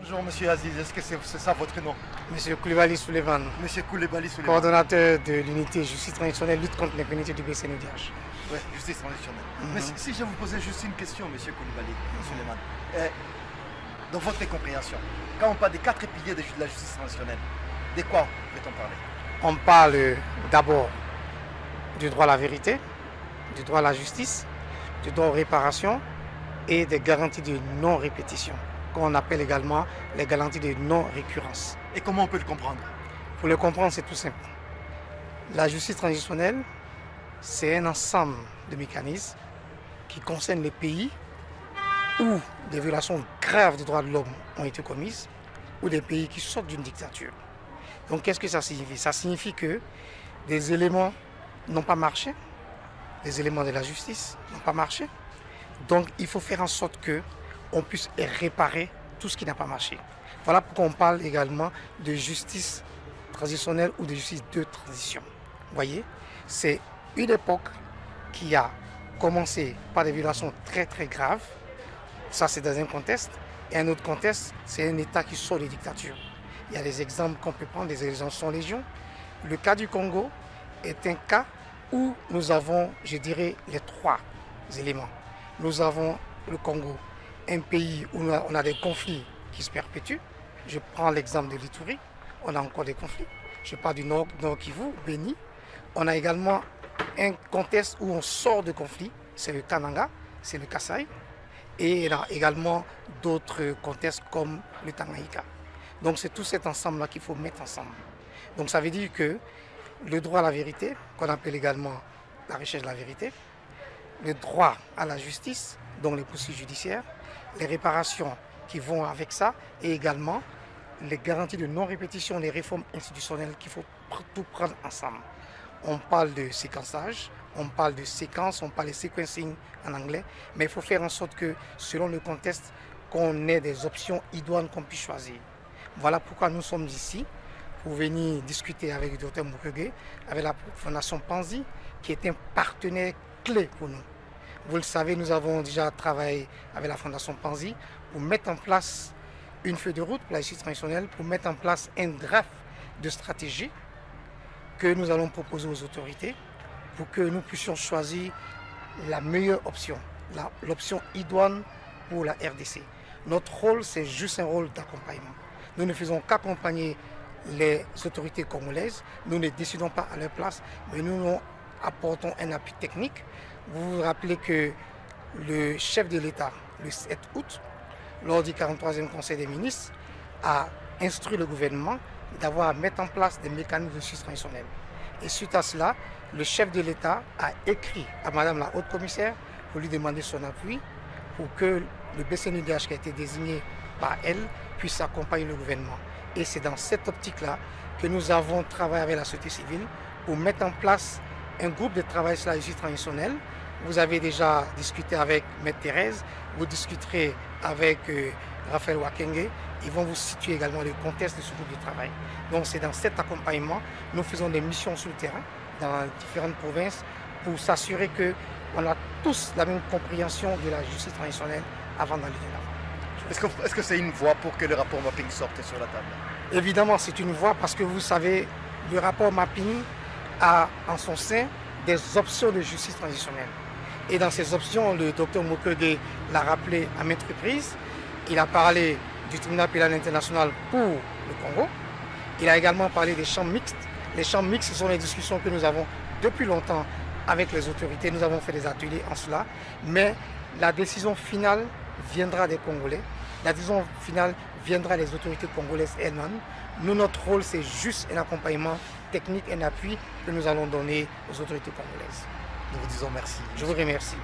Bonjour Monsieur Aziz, est-ce que c'est ça votre nom? Monsieur Koulibaly Souleymane, Monsieur Koulibaly Souleymane. coordonnateur de l'unité justice transitionnelle lutte contre l'impunité du BCNUDH. Oui, justice transitionnelle. Mais si je vous posais juste une question, Monsieur Koulibaly Souleymane, dans votre compréhension, quand on parle des 4 piliers de la justice transitionnelle, de quoi peut-on parler? On parle d'abord du droit à la vérité, du droit à la justice, du droit aux réparations et des garanties de non-répétition, qu'on appelle également les garanties de non-récurrence. Et comment on peut le comprendre? Pour le comprendre, c'est tout simple. La justice transitionnelle, c'est un ensemble de mécanismes qui concernent les pays où des violations graves des droits de l'homme ont été commises ou des pays qui sortent d'une dictature. Donc qu'est-ce que ça signifie? Ça signifie que des éléments n'ont pas marché, les éléments de la justice n'ont pas marché. Donc il faut faire en sorte qu'on puisse réparer tout ce qui n'a pas marché. Voilà pourquoi on parle également de justice transitionnelle ou de justice de transition. Vous voyez, c'est une époque qui a commencé par des violations très très graves. Ça c'est dans un contexte. Et un autre contexte, c'est un État qui sort de dictature. Il y a des exemples qu'on peut prendre, des exemples sont légion. Le cas du Congo est un cas où nous avons, je dirais, les 3 éléments. Nous avons le Congo, un pays où on a des conflits qui se perpétuent. Je prends l'exemple de l'Ituri, on a encore des conflits. Je parle du Nord Kivu, Béni. On a également un contexte où on sort de conflits, c'est le Kananga, c'est le Kasaï. Et il y a également d'autres contextes comme le Tanganyika. Donc c'est tout cet ensemble-là qu'il faut mettre ensemble. Donc ça veut dire que le droit à la vérité, qu'on appelle également la recherche de la vérité, le droit à la justice, donc les poursuites judiciaires, les réparations qui vont avec ça, et également les garanties de non-répétition, les réformes institutionnelles qu'il faut tout prendre ensemble. On parle de séquençage, on parle de séquence, on parle de sequencing en anglais, mais il faut faire en sorte que, selon le contexte, qu'on ait des options idoines qu'on puisse choisir. Voilà pourquoi nous sommes ici, pour venir discuter avec le Dr Mukwege, avec la Fondation Panzi, qui est un partenaire clé pour nous. Vous le savez, nous avons déjà travaillé avec la Fondation Panzi pour mettre en place une feuille de route pour la justice transitionnelle, pour mettre en place un draft de stratégie que nous allons proposer aux autorités pour que nous puissions choisir la meilleure option, l'option idoine pour la RDC. Notre rôle, c'est juste un rôle d'accompagnement. Nous ne faisons qu'accompagner les autorités congolaises, nous ne décidons pas à leur place, mais nous apportons un appui technique. Vous vous rappelez que le chef de l'État, le 7 août, lors du 43e Conseil des ministres, a instruit le gouvernement d'avoir à mettre en place des mécanismes de justice transitionnelle. Et suite à cela, le chef de l'État a écrit à Madame la Haute Commissaire pour lui demander son appui pour que le BCNUDH qui a été désigné par elle puisse accompagner le gouvernement. Et c'est dans cette optique-là que nous avons travaillé avec la société civile pour mettre en place un groupe de travail sur la justice transitionnelle. Vous avez déjà discuté avec Maître Thérèse, vous discuterez avec Raphaël Wakenge. Ils vont vous situer également le contexte de ce groupe de travail. Donc c'est dans cet accompagnement, nous faisons des missions sur le terrain, dans différentes provinces, pour s'assurer qu'on a tous la même compréhension de la justice transitionnelle avant d'aller de l'avant. Est-ce que c'est une voie pour que le rapport mapping sorte sur la table? Évidemment, c'est une voie parce que vous savez, le rapport mapping a en son sein des options de justice transitionnelle. Et dans ces options, le docteur Mukwege l'a rappelé à maintes reprises. Il a parlé du tribunal pénal international pour le Congo. Il a également parlé des champs mixtes. Les champs mixtes, ce sont les discussions que nous avons depuis longtemps avec les autorités. Nous avons fait des ateliers en cela. Mais la décision finale viendra des Congolais. La décision finale viendra des autorités congolaises elles-mêmes. Nous, notre rôle, c'est juste un accompagnement technique, un appui que nous allons donner aux autorités congolaises. Nous vous disons merci. Je vous remercie.